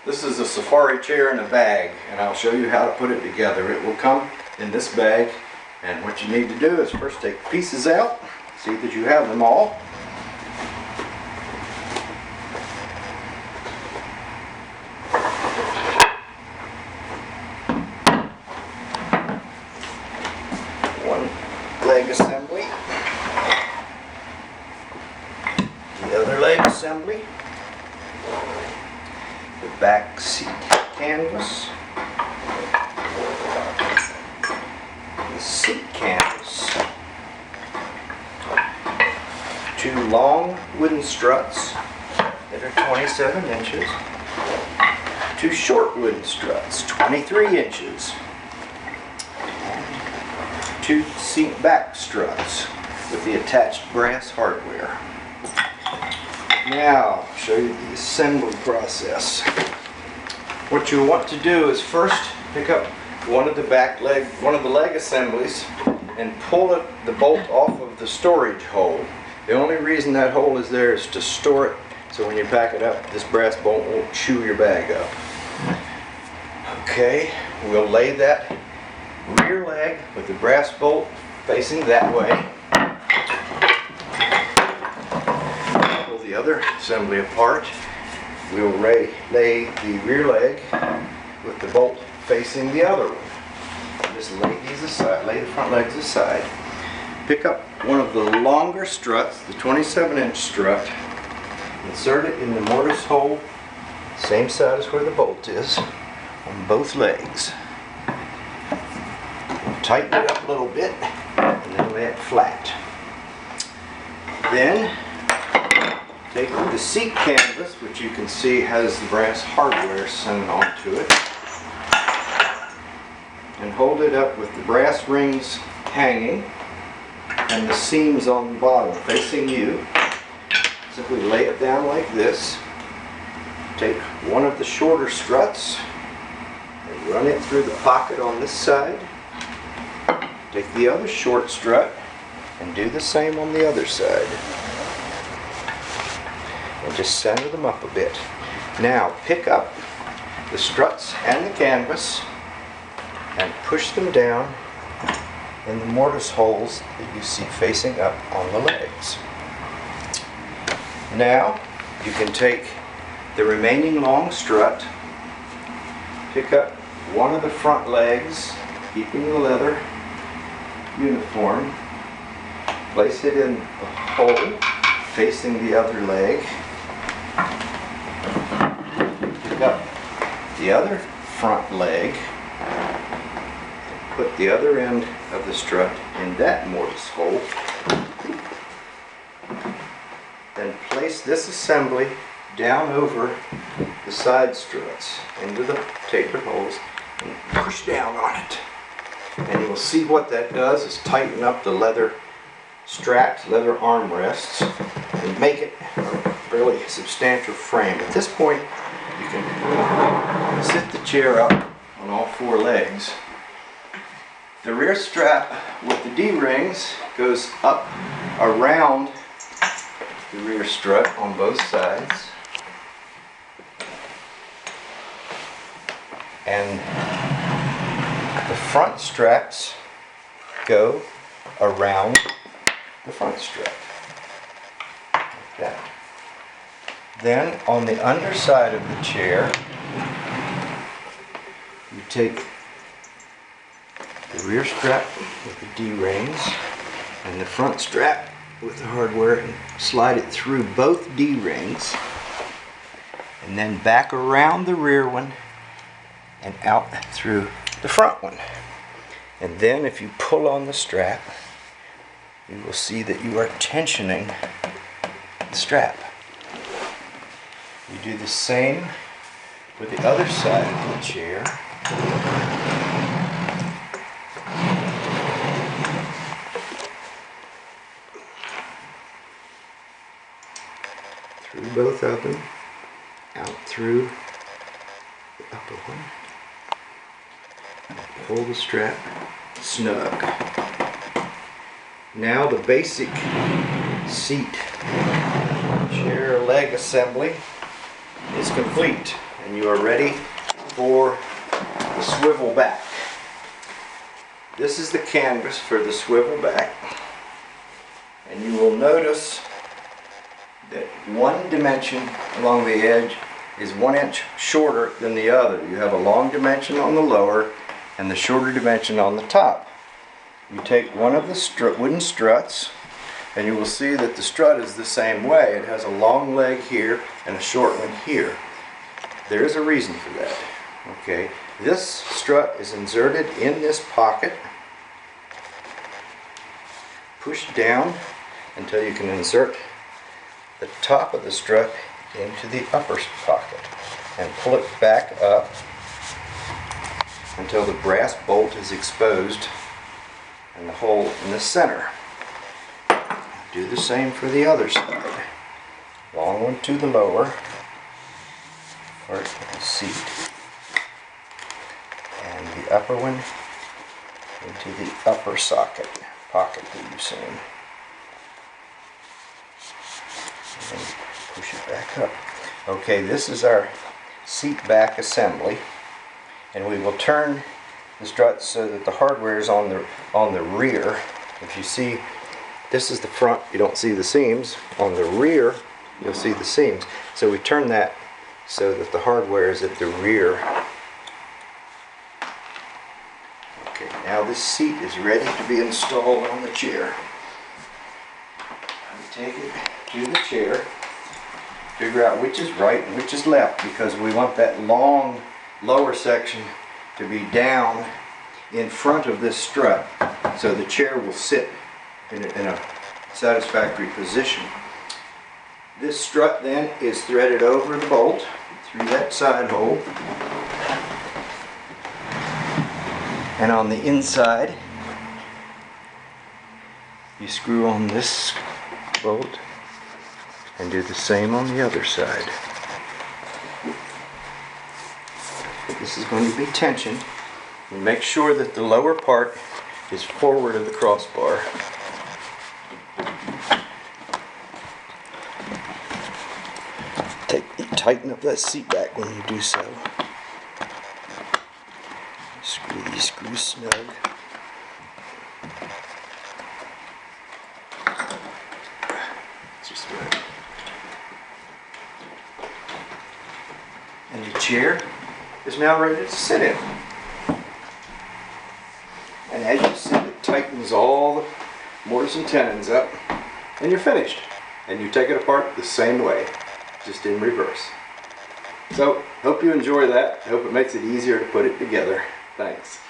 This is a safari chair in a bag, and I'll show you how to put it together. It will come in this bag, and what you need to do is first take the pieces out, see that you have them all. One leg assembly, the other leg assembly, the back seat canvas, the seat canvas, two long wooden struts that are 27 inches, two short wooden struts, 23 inches, two seat back struts with the attached brass hardware. Now, I'll show you the assembly process. What you'll want to do is first pick up one of the leg assemblies and pull the bolt off of the storage hole. The only reason that hole is there is to store it, so when you pack it up, this brass bolt won't chew your bag up. Okay, we'll lay that rear leg with the brass bolt facing that way. Pull the other assembly apart. We'll lay the rear leg with the bolt facing the other one. Just lay these aside, lay the front legs aside. Pick up one of the longer struts, the 27-inch strut, insert it in the mortise hole, same side as where the bolt is, on both legs. Tighten it up a little bit, and then lay it flat. Then, take the seat canvas, which you can see has the brass hardware sewn onto it, and hold it up with the brass rings hanging and the seams on the bottom facing you. Simply lay it down like this. Take one of the shorter struts and run it through the pocket on this side. Take the other short strut and do the same on the other side. And just center them up a bit. Now pick up the struts and the canvas and push them down in the mortise holes that you see facing up on the legs. Now you can take the remaining long strut, pick up one of the front legs, keeping the leather uniform, place it in the hole facing the other leg, pick up the other front leg, put the other end of the strut in that mortise hole, then place this assembly down over the side struts into the tapered holes and push down on it. And you will see what that does is tighten up the leather straps, leather armrests, and make it a fairly substantial frame. At this point, you can sit the chair up on all four legs. The rear strap with the D-rings goes up around the rear strut on both sides, and the front straps go around the front strap, like that. Then on the underside of the chair, you take the rear strap with the D-rings and the front strap with the hardware and slide it through both D-rings, and then back around the rear one and out through the front one. And then if you pull on the strap, you will see that you are tensioning the strap. You do the same with the other side of the chair. Through both of them, out through the upper one. Pull the strap snug. Now the basic seat chair leg assembly is complete, and you are ready for the swivel back. This is the canvas for the swivel back, and you will notice that one dimension along the edge is 1 inch shorter than the other. You have a long dimension on the lower and the shorter dimension on the top. You take one of the wooden struts, and you will see that the strut is the same way. It has a long leg here and a short one here. There is a reason for that. Okay, this strut is inserted in this pocket. Push down until you can insert the top of the strut into the upper pocket, and pull it back up until the brass bolt is exposed and the hole in the center. Do the same for the other side. Long one to the lower part of the seat, and the upper one into the upper pocket that you've seen. And push it back up. Okay, this is our seat back assembly, and we will turn the struts so that the hardware is on the rear. If you see, this is the front, you don't see the seams. On the rear, you'll see the seams. So we turn that so that the hardware is at the rear. Okay, now this seat is ready to be installed on the chair. We take it to the chair, figure out which is right and which is left, because we want that long lower section to be down in front of this strut so the chair will sit in a satisfactory position. This strut then is threaded over the bolt through that side hole, and on the inside you screw on this bolt and do the same on the other side. This is going to be tensioned, and make sure that the lower part is forward of the crossbar. Tighten up that seat back when you do so. Screw these screws snug. Just right. And the chair is now ready to sit in. And as you sit, it tightens all the mortise and tenons up, and you're finished. And you take it apart the same way, just in reverse. So, hope you enjoy that. I hope it makes it easier to put it together. Thanks.